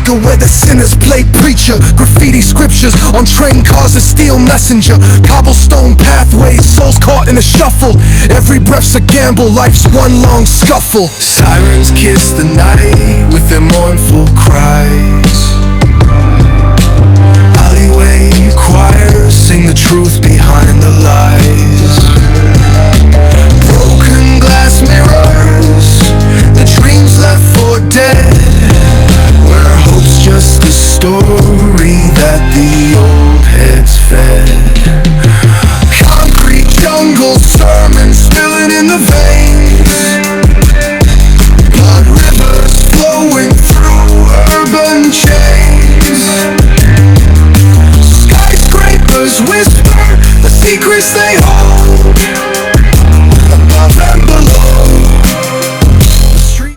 liquor where the sinners play preacher. Graffiti scriptures on train cars, a steel messenger. Cobblestone pathways, souls caught in a shuffle. Every breath's a gamble, life's one long scuffle. Sirens kiss the night with their mournful cries. Alleyway choirs sing the truth behind the lies. Broken glass mirrors, the dream